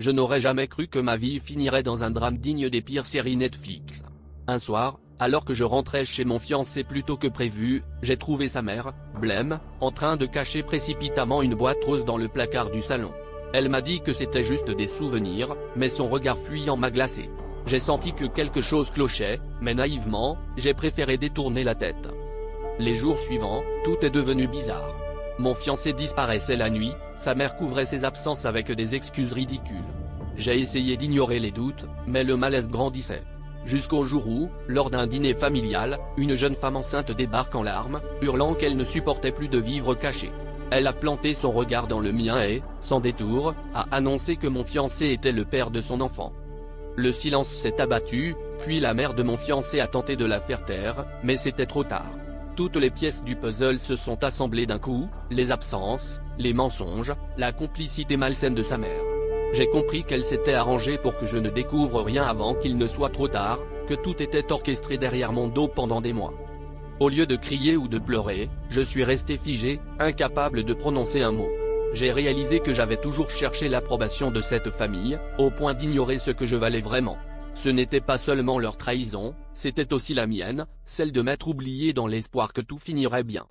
Je n'aurais jamais cru que ma vie finirait dans un drame digne des pires séries Netflix. Un soir, alors que je rentrais chez mon fiancé plus tôt que prévu, j'ai trouvé sa mère, blême, en train de cacher précipitamment une boîte rose dans le placard du salon. Elle m'a dit que c'était juste des souvenirs, mais son regard fuyant m'a glacé. J'ai senti que quelque chose clochait, mais naïvement, j'ai préféré détourner la tête. Les jours suivants, tout est devenu bizarre. Mon fiancé disparaissait la nuit, sa mère couvrait ses absences avec des excuses ridicules. J'ai essayé d'ignorer les doutes, mais le malaise grandissait. Jusqu'au jour où, lors d'un dîner familial, une jeune femme enceinte débarque en larmes, hurlant qu'elle ne supportait plus de vivre cachée. Elle a planté son regard dans le mien et, sans détour, a annoncé que mon fiancé était le père de son enfant. Le silence s'est abattu, puis la mère de mon fiancé a tenté de la faire taire, mais c'était trop tard. Toutes les pièces du puzzle se sont assemblées d'un coup, les absences, les mensonges, la complicité malsaine de sa mère. J'ai compris qu'elle s'était arrangée pour que je ne découvre rien avant qu'il ne soit trop tard, que tout était orchestré derrière mon dos pendant des mois. Au lieu de crier ou de pleurer, je suis resté figé, incapable de prononcer un mot. J'ai réalisé que j'avais toujours cherché l'approbation de cette famille, au point d'ignorer ce que je valais vraiment. Ce n'était pas seulement leur trahison, c'était aussi la mienne, celle de m'être oublié dans l'espoir que tout finirait bien.